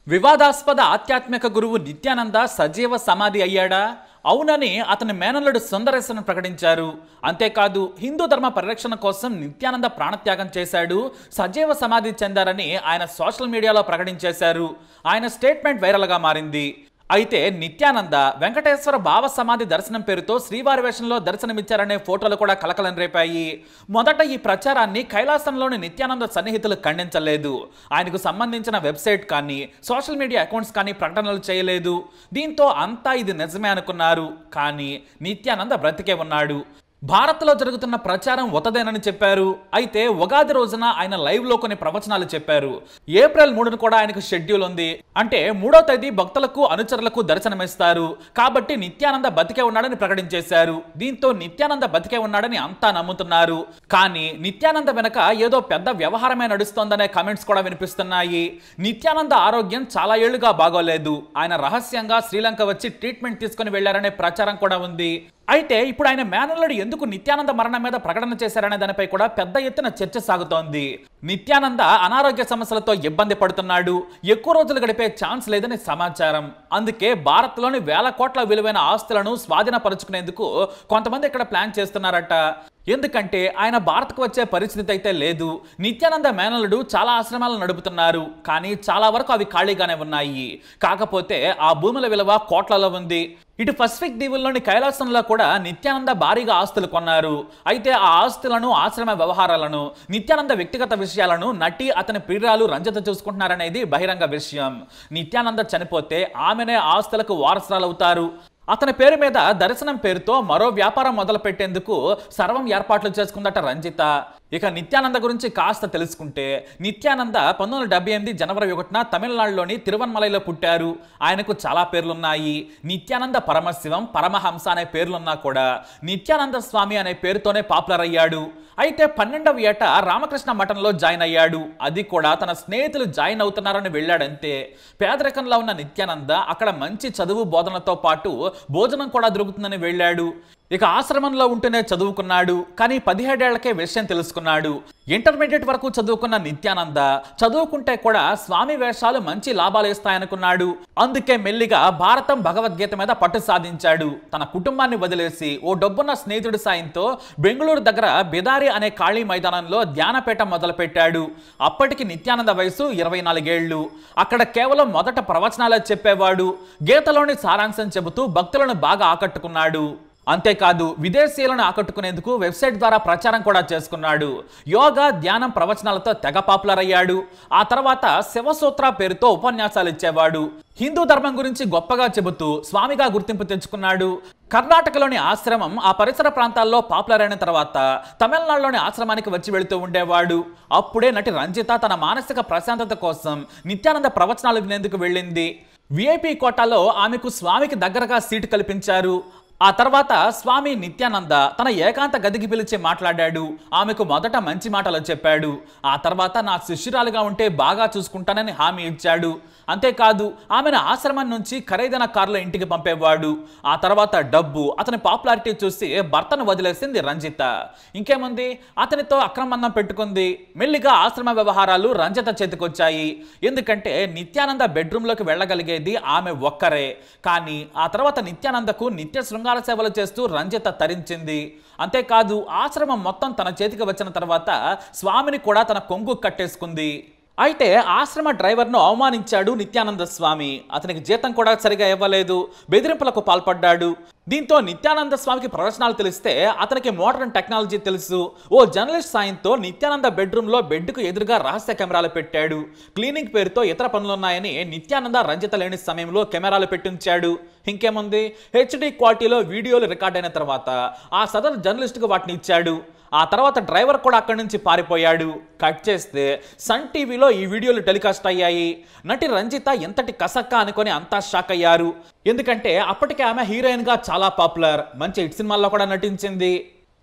వివాదాస్పద ఆధ్యాత్మిక గురువు నిత్యానంద సజీవ సమాధి అయ్యాడా? అవునని అతని మేనల్లుడు సుందరేశన్ ప్రకటించారు. అంతేకాదు హిందూ ధర్మ పరిరక్షణ కోసం నిత్యానంద ప్రాణత్యాగం చేశాడు, సజీవ సమాధి చెందారని ఆయన సోషల్ మీడియాలో ప్రకటించేశారు. ఆయన స్టేట్మెంట్ వైరల్గా మారింది. అయితే నిత్యానంద వెంకటేశ్వర భావ సమాధి దర్శనం పేరుతో శ్రీవారి వేషంలో దర్శనమిచ్చారనే ఫోటోలు కూడా కలకలం రేపాయి. మొదట ఈ ప్రచారాన్ని కైలాసంలోని నిత్యానంద సన్నిహితులు ఖండించలేదు. ఆయనకు సంబంధించిన వెబ్సైట్ కానీ సోషల్ మీడియా అకౌంట్స్ కానీ ప్రకటనలు చేయలేదు. దీంతో అంతా ఇది నిజమే అనుకున్నారు. కానీ నిత్యానంద బ్రతికే ఉన్నాడు. భారత్లో జరుగుతున్న ప్రచారం ఉతదేనని చెప్పారు. అయితే ఉగాది రోజున ఆయన లైవ్ లో కొన్ని ప్రవచనాలు చెప్పారు. ఏప్రిల్ 3న కూడా ఆయనకు షెడ్యూల్ ఉంది. అంటే 3వ తేదీ భక్తులకు అనుచరులకు దర్శనమిస్తారు. కాబట్టి నిత్యానంద బతికే ఉన్నాడని ప్రకటించేశారు. దీంతో నిత్యానంద బతికే ఉన్నాడని అంతా నమ్ముతున్నారు. కానీ నిత్యానంద వెనక ఏదో పెద్ద వ్యవహారమే నడుస్తోందనే కామెంట్స్ కూడా వినిపిస్తున్నాయి. నిత్యానంద ఆరోగ్యం చాలా ఏళ్లుగా బాగోలేదు. ఆయన రహస్యంగా శ్రీలంక వచ్చి ట్రీట్మెంట్ తీసుకుని వెళ్లారనే ప్రచారం కూడా ఉంది. అయితే ఇప్పుడు ఆయన మేనల్లుడు ఎందుకు నిత్యానంద మరణం మీద ప్రకటన చేశారనే దానిపై కూడా పెద్ద ఎత్తున చర్చ సాగుతోంది. నిత్యానంద అనారోగ్య సమస్యలతో ఇబ్బంది పడుతున్నాడు. ఎక్కువ రోజులు గడిపే ఛాన్స్ లేదని సమాచారం. అందుకే భారత్లోని వేల కోట్ల విలువైన ఆస్తులను స్వాధీనపరుచుకునేందుకు కొంతమంది ఇక్కడ ప్లాన్ చేస్తున్నారట. ఎందుకంటే ఆయన భారత్కు వచ్చే పరిస్థితి అయితే లేదు. నిత్యానంద మేనల్లుడు చాలా ఆశ్రమాలను నడుపుతున్నారు. కానీ చాలా వరకు అవి ఖాళీగానే ఉన్నాయి. కాకపోతే ఆ భూముల విలువ కోట్లలో ఉంది. ఇటు పసిఫిక్ దీవుల్లోని కైలాసంలో కూడా నిత్యానంద భారీగా ఆస్తులు కొన్నారు. అయితే ఆ ఆస్తులను, ఆశ్రమ వ్యవహారాలను, నిత్యానంద వ్యక్తిగత విషయాలను నటి అతని ప్రియురాలు రంజిత చూసుకుంటున్నారనేది బహిరంగ విషయం. నిత్యానంద చనిపోతే ఆమెనే ఆస్తులకు వారసురాలవుతారు. అతని పేరు మీద దర్శనం పేరుతో మరో వ్యాపారం మొదలు పెట్టేందుకు సర్వం ఏర్పాట్లు చేసుకుందట రంజిత. ఇక నిత్యానంద గురించి కాస్త తెలుసుకుంటే, నిత్యానంద 1978 జనవరి 1న తమిళనాడులోని తిరువన్మలైలో పుట్టారు. ఆయనకు చాలా పేర్లున్నాయి. నిత్యానంద పరమశివం, పరమహంస అనే పేర్లున్నా కూడా నిత్యానంద స్వామి అనే పేరుతోనే పాపులర్ అయ్యాడు. అయితే 12వ ఏట రామకృష్ణ మఠంలో జాయిన్ అయ్యాడు. అది కూడా తన స్నేహితులు జాయిన్ అవుతున్నారని వెళ్ళాడంతే. పేదరికంలో ఉన్న నిత్యానంద అక్కడ మంచి చదువు బోధనతో పాటు భోజనం కూడా దొరుకుతుందని వెళ్ళాడు. ఇక ఆశ్రమంలో ఉంటూనే చదువుకున్నాడు. కానీ 17 ఏళ్లకే విషయం తెలుసుకున్నాడు. ఇంటర్మీడియట్ వరకు చదువుకున్న నిత్యానంద చదువుకుంటే కూడా స్వామి వేషాలు మంచి లాభాలు ఇస్తాయనుకున్నాడు. అందుకే మెల్లిగా భారతం, భగవద్గీత మీద పట్టు సాధించాడు. తన కుటుంబాన్ని వదిలేసి ఓ డబ్బున్న స్నేహితుడి సాయంతో బెంగళూరు దగ్గర బిదారి అనే ఖాళీ మైదానంలో ధ్యానపీఠం మొదలుపెట్టాడు. అప్పటికి నిత్యానంద వయసు 24 ఏళ్లు. అక్కడ కేవలం మొదట ప్రవచనాలే చెప్పేవాడు. గీతలోని సారాంశం చెబుతూ భక్తులను బాగా ఆకట్టుకున్నాడు. అంతేకాదు విదేశీయులను ఆకట్టుకునేందుకు వెబ్సైట్ ద్వారా ప్రచారం కూడా చేసుకున్నాడు. యోగా, ధ్యానం ప్రవచనాలతో తెగ పాపులర్ అయ్యాడు. ఆ తర్వాత శివసూత్ర పేరుతో ఉపన్యాసాలు ఇచ్చేవాడు. హిందూ ధర్మం గురించి గొప్పగా చెబుతూ స్వామిగా గుర్తింపు తెచ్చుకున్నాడు. కర్ణాటకలోని ఆశ్రమం ఆ పరిసర ప్రాంతాల్లో పాపులర్ అయిన తర్వాత తమిళనాడులోని ఆశ్రమానికి వచ్చి వెళుతూ ఉండేవాడు. అప్పుడే నటి రంజిత తన మానసిక ప్రశాంతత కోసం నిత్యానంద ప్రవచనాలు వినేందుకు వెళ్ళింది. విఐపి కోటాలో ఆమెకు స్వామికి దగ్గరగా సీటు కల్పించారు. ఆ తర్వాత స్వామి నిత్యానంద తన ఏకాంత గదికి పిలిచి మాట్లాడాడు. ఆమెకు మొదట మంచి మాటలు చెప్పాడు. ఆ తర్వాత నా శిష్యురాలుగా ఉంటే బాగా చూసుకుంటానని హామీ ఇచ్చాడు. అంతేకాదు ఆమెను ఆశ్రమం నుంచి ఖరీదైన కారులో ఇంటికి పంపేవాడు. ఆ తర్వాత డబ్బు, అతని పాపులారిటీ చూసి భర్తను వదిలేసింది రంజిత. ఇంకేముంది, అతనితో అక్రమందం పెట్టుకుంది. మెల్లిగా ఆశ్రమ వ్యవహారాలు రంజిత చేతికొచ్చాయి. ఎందుకంటే నిత్యానంద బెడ్రూమ్లోకి వెళ్ళగలిగేది ఆమె ఒక్కరే. కానీ ఆ తర్వాత నిత్యానందకు నిత్య శృంగార సేవలు చేస్తూ రంజిత తరించింది. అంతేకాదు ఆశ్రమం మొత్తం తన చేతికి వచ్చిన తర్వాత స్వామిని కూడా తన కొంగు కట్టేసుకుంది. అయితే ఆశ్రమ డ్రైవర్ను అవమానించాడు నిత్యానంద స్వామి. అతనికి జీతం కూడా సరిగా ఇవ్వలేదు. బెదిరింపులకు పాల్పడ్డాడు. దీంతో నిత్యానంద స్వామికి ప్రవచనాలు తెలిస్తే అతనికి మోడర్న్ టెక్నాలజీ తెలుసు. ఓ జర్నలిస్ట్ సాయంతో నిత్యానంద బెడ్రూమ్లో బెడ్కు ఎదురుగా రహస్య కెమెరాలు పెట్టాడు. క్లీనింగ్ పేరుతో ఇతర పనులున్నాయని నిత్యానంద రంజిత లేని సమయంలో కెమెరాలు పెట్టించాడు. ఇంకేముంది, హెచ్డి క్వాలిటీలో వీడియోలు రికార్డ్ అయిన తర్వాత ఆ సదరు జర్నలిస్ట్కు వాటిని ఇచ్చాడు. ఆ తర్వాత డ్రైవర్ కూడా అక్కడి నుంచి పారిపోయాడు. కట్ చేస్తే సన్ టీవీలో ఈ వీడియోలు టెలికాస్ట్ అయ్యాయి. నటి రంజిత ఎంతటి కసక్క అనుకొని అంతా షాక్ అయ్యారు. ఎందుకంటే అప్పటికే ఆమె హీరోయిన్ గా చాలా పాపులర్. మంచి హిట్ సినిమాల్లో కూడా నటించింది.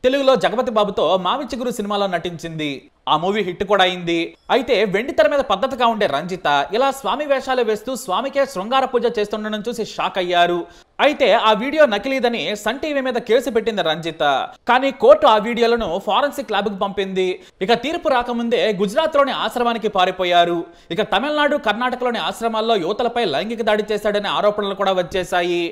తెలుగులో జగపతి బాబుతో మావి చిగురు సినిమాలో నటించింది. ఆ మూవీ హిట్ కూడా అయింది. అయితే వెండి తెర మీద పద్ధతిగా ఉండే రంజిత ఇలా స్వామి వేషాలు వేస్తూ స్వామికే శృంగార పూజ చేస్తుండడం చూసి షాక్ అయ్యారు. అయితే ఆ వీడియో నకిలీదని సన్ టీవీ మీద కేసు పెట్టింది రంజిత. కానీ కోర్టు ఆ వీడియోలను ఫారెన్సిక్ ల్యాబ్ కు పంపింది. ఇక తీర్పు రాకముందే గుజరాత్ లోని ఆశ్రమానికి పారిపోయారు. ఇక తమిళనాడు, కర్ణాటకలోని ఆశ్రమాల్లో యువతలపై లైంగిక దాడి చేశాడనే ఆరోపణలు కూడా వచ్చేశాయి.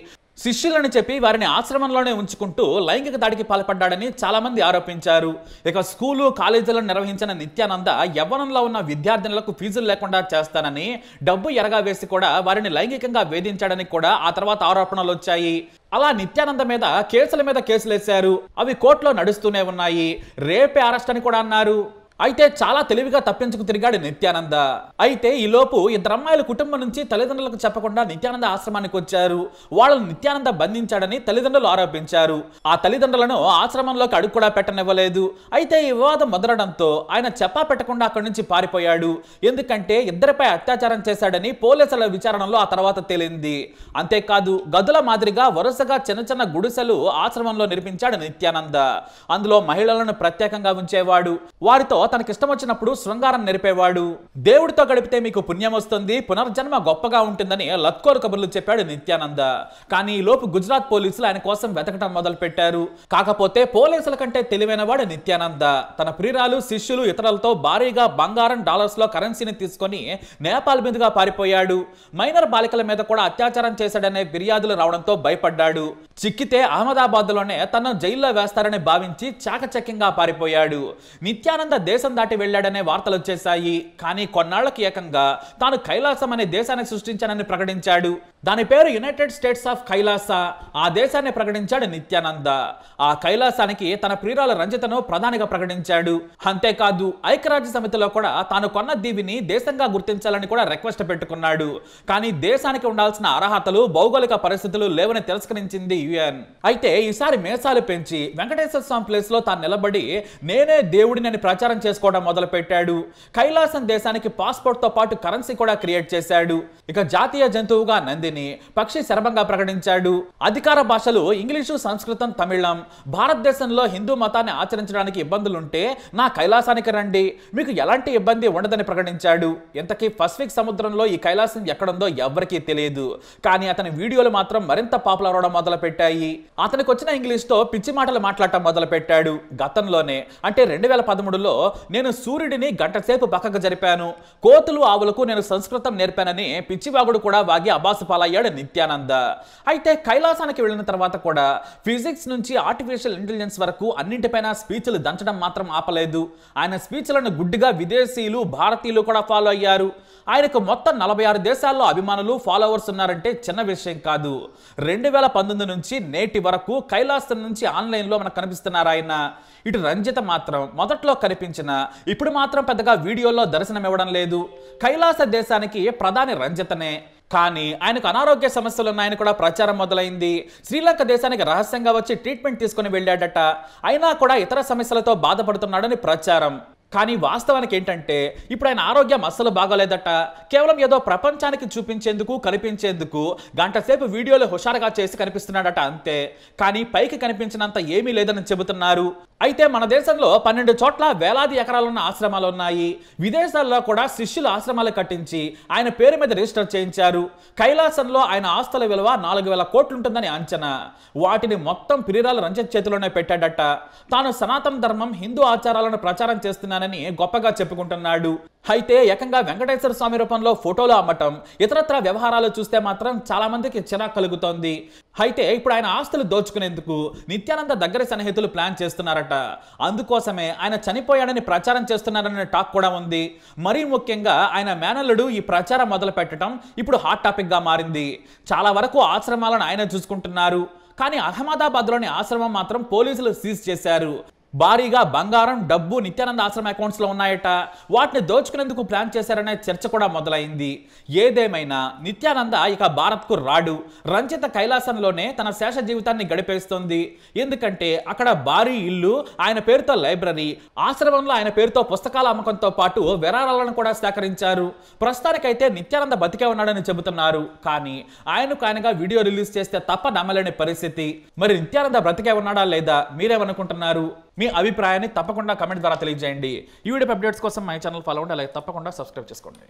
శిష్యులని చెప్పి వారిని ఆశ్రమంలోనే ఉంచుకుంటూ లైంగిక దాడికి పాల్పడ్డాడని చాలా మంది ఆరోపించారు. ఇక స్కూలు, కాలేజీలను నిర్వహించిన నిత్యానంద యవ్వనంలో ఉన్న విద్యార్థినులకు ఫీజులు లేకుండా చేస్తానని డబ్బు ఎరగా వేసి కూడా వారిని లైంగికంగా వేధించాడని కూడా ఆ తర్వాత ఆరోపణలు వచ్చాయి. అలా నిత్యానంద మీద కేసుల మీద కేసులేశారు. అవి కోర్టులో నడుస్తూనే ఉన్నాయి. రేపే అరెస్ట్ అని కూడా అన్నారు. అయితే చాలా తెలివిగా తప్పించుకు తిరిగాడు నిత్యానంద. అయితే ఈ లోపు ఇద్దరు అమ్మాయిల కుటుంబం నుంచి తల్లిదండ్రులకు చెప్పకుండా నిత్యానంద ఆశ్రమానికి వచ్చారు. వాళ్ళను నిత్యానంద బంధించాడని తల్లిదండ్రులు ఆరోపించారు. ఆ తల్లిదండ్రులను ఆశ్రమంలోకి అడుగు కూడా పెట్టనివ్వలేదు. అయితే ఈ వివాదం మొదలడంతో ఆయన చెప్పా పెట్టకుండా అక్కడి నుంచి పారిపోయాడు. ఎందుకంటే ఇద్దరిపై అత్యాచారం చేశాడని పోలీసుల విచారణలో ఆ తర్వాత తేలింది. అంతేకాదు గదుల మాదిరిగా వరుసగా చిన్న చిన్న గుడిసెలు ఆశ్రమంలో నిర్మించాడు నిత్యానంద. అందులో మహిళలను ప్రత్యేకంగా ఉంచేవాడు. వారితో తనకిష్టం వచ్చినప్పుడు శృంగారం నెరిపేవాడు. దేవుడితో గడిపితే మీకు పుణ్యం వస్తుంది, పునర్జన్మ గొప్పగా ఉంటుందని లత్కోరు కబుర్లు చెప్పాడు నిత్యానంద. కానీ ఈ లోపు గుజరాత్ పోలీసులు ఆయన కోసం వెతకటం మొదలు పెట్టారు. కాకపోతే పోలీసుల కంటే తెలివైన వాడు నిత్యానంద. తన ప్రియురాలు, శిష్యులు, ఇతరులతో భారీగా బంగారం, డాలర్స్ లో కరెన్సీని తీసుకొని నేపాల్ మీదుగా పారిపోయాడు. మైనర్ బాలికల మీద కూడా అత్యాచారం చేశాడనే ఫిర్యాదులు రావడంతో భయపడ్డాడు. చిక్కితే అహ్మదాబాద్ లోనే తనను జైల్లో వేస్తారని భావించి చాకచక్యంగా పారిపోయాడు. నిత్యానంద దేశం దాటి వెళ్లాడనే వార్తలు వచ్చేశాయి. కానీ కొన్నాళ్లకు ఏకంగా తాను కైలాసం అనే దేశాన్ని సృష్టించానని ప్రకటించాడు. దాని పేరు యునైటెడ్ స్టేట్స్ ఆఫ్ కైలాస. ఆ దేశాన్ని ప్రకటించాడు నిత్యానంద. ఆ కైలాసానికి తన ప్రియురాలు రంజితను ప్రధానిగా ప్రకటించాడు. అంతేకాదు ఐక్యరాజ్య సమితిలో కూడా తాను కొన్న దీవిని దేశంగా గుర్తించాలని కూడా రిక్వెస్ట్ పెట్టుకున్నాడు. కానీ దేశానికి ఉండాల్సిన అర్హతలు, భౌగోళిక పరిస్థితులు లేవని తిరస్కరించింది యుఎన్. అయితే ఈసారి మేసాలు పెంచి వెంకటేశ్వర స్వామి ప్లేస్ లో తాను నిలబడి నేనే దేవుడిని ప్రచారం చేసుకోవడం మొదలు పెట్టాడు. కైలాసం దేశానికి పాస్పోర్ట్ తో పాటు కరెన్సీ కూడా క్రియేట్ చేశాడు. ఇక జాతీయ జంతువుగా నందిని, పక్షి శరభంగా ప్రకటించాడు. అధికార భాషలు ఇంగ్లీషు, సంస్కృతం, తమిళం. భారతదేశంలో హిందూ మతాన్ని ఆచరించడానికి ఇబ్బందులుంటే నా కైలాసానికి రండి, మీకు ఎలాంటి ఇబ్బంది ఉండదని ప్రకటించాడు. ఇంతకీ పసిఫిక్ సముద్రంలో ఈ కైలాసం ఎక్కడుందో ఎవ్వరికీ తెలియదు. కానీ అతని వీడియోలు మాత్రం మరింత పాపులర్ అవడం మొదలు పెట్టాయి. అతనికి వచ్చిన ఇంగ్లీష్ తో పిచ్చి మాటలు మాట్లాడటం మొదలు పెట్టాడు. గతంలోనే అంటే 2013లో నేను సూర్యుడిని గంట సేపు పక్కకు జరిపాను, కోతులు, ఆవులకు నేను సంస్కృతం నేర్పానని పిచ్చివాగుడు కూడా వాగి అబాసు పాలయ్యాడు నిత్యానంద. అయితే కైలాసానికి వెళ్ళిన తర్వాత కూడా ఫిజిక్స్ నుంచి ఆర్టిఫిషియల్ ఇంటెలిజెన్స్ వరకు అన్నింటిపైన స్పీచ్లు దంచడం మాత్రం ఆపలేదు. ఆయన స్పీచ్లను గుడ్డిగా విదేశీయులు, భారతీయులు కూడా ఫాలో అయ్యారు. ఆయనకు మొత్తం 46 దేశాల్లో అభిమానులు, ఫాలోవర్స్ ఉన్నారంటే చిన్న విషయం కాదు. 2019 నుంచి నేటి వరకు కైలాసం నుంచి ఆన్లైన్లో మనకు కనిపిస్తున్నారు ఆయన. ఇటు రంజిత మాత్రం మొదట్లో కనిపించిన ఇప్పుడు మాత్రం పెద్దగా వీడియోల్లో దర్శనమివ్వడం లేదు. కైలాస దేశానికి ప్రధాని రంజితనే. కానీ ఆయనకు అనారోగ్య సమస్యలు ఉన్నాయని కూడా ప్రచారం మొదలైంది. శ్రీలంక దేశానికి రహస్యంగా వచ్చి ట్రీట్మెంట్ తీసుకుని వెళ్ళాడట. అయినా కూడా ఇతర సమస్యలతో బాధపడుతున్నాడని ప్రచారం. కానీ వాస్తవానికి ఏంటంటే ఇప్పుడు ఆయన ఆరోగ్యం అస్సలు బాగోలేదట. కేవలం ఏదో ప్రపంచానికి చూపించేందుకు, కనిపించేందుకు గంట సేపు వీడియోలు హుషారుగా చేసి కనిపిస్తున్నాడట అంతే. కానీ పైకి కనిపించినంత ఏమీ లేదని చెబుతున్నారు. అయితే మన దేశంలో 12 చోట్ల వేలాది ఎకరాలున్న ఆశ్రమాలు ఉన్నాయి. విదేశాల్లో కూడా శిష్యుల ఆశ్రమాలు కట్టించి ఆయన పేరు మీద రిజిస్టర్ చేయించారు. కైలాసంలో ఆయన ఆస్తుల విలువ 4,000 కోట్లుంటుందని అంచనా. వాటిని మొత్తం ప్రియురాలు రంజిత్ చేతిలోనే పెట్టాడట. తాను సనాతన ధర్మం, హిందూ ఆచారాలను ప్రచారం చేస్తున్నానని గొప్పగా చెప్పుకుంటున్నాడు. అయితే ఏకంగా వెంకటేశ్వర స్వామి రూపంలో ఫోటోలు అమ్మటం, ఇతరత్ర వ్యవహారాలు చూస్తే మాత్రం చాలా మందికి చిరాకు కలుగుతోంది. అయితే ఇప్పుడు ఆయన ఆస్తులు దోచుకునేందుకు నిత్యానంద దగ్గర సన్నిహితులు ప్లాన్ చేస్తున్నారట. అందుకోసమే ఆయన చనిపోయాడని ప్రచారం చేస్తున్నారనే టాక్ కూడా ఉంది. మరీ ముఖ్యంగా ఆయన మేనల్లుడు ఈ ప్రచారం మొదలు పెట్టడం ఇప్పుడు హాట్ టాపిక్ గా మారింది. చాలా వరకు ఆశ్రమాలను ఆయన చూసుకుంటున్నారు. కానీ అహ్మదాబాద్లోని ఆశ్రమం మాత్రం పోలీసులు సీజ్ చేశారు. భారీగా బంగారం, డబ్బు నిత్యానంద ఆశ్రమ అకౌంట్స్ లో ఉన్నాయట. వాటిని దోచుకునేందుకు ప్లాన్ చేశారనే చర్చ కూడా మొదలైంది. ఏదేమైనా నిత్యానంద ఇక భారత్కు రాడు. రంజిత కైలాసంలోనే తన శేష జీవితాన్ని గడిపేస్తుంది. ఎందుకంటే అక్కడ భారీ ఇల్లు, ఆయన పేరుతో లైబ్రరీ, ఆశ్రమంలో ఆయన పేరుతో పుస్తకాల అమ్మకంతో పాటు విరాళాలను కూడా సేకరించారు. ప్రస్తుతానికైతే నిత్యానంద బతికే ఉన్నాడని చెబుతున్నారు. కానీ ఆయనగా వీడియో రిలీజ్ చేస్తే తప్ప నమ్మలేని పరిస్థితి. మరి నిత్యానంద బ్రతికే ఉన్నాడా లేదా, మీరేమనుకుంటున్నారు? మీ అభిప్రాయాన్ని తప్పకుండా కమెంట్ ద్వారా తెలియజేయండి. ఈ వీడియో అప్డేట్స్ కోసం మై ఛానల్ ఫాలో అవ్వండి. అలాగే తప్పకుండా సబ్స్క్రైబ్ చేసుకోండి.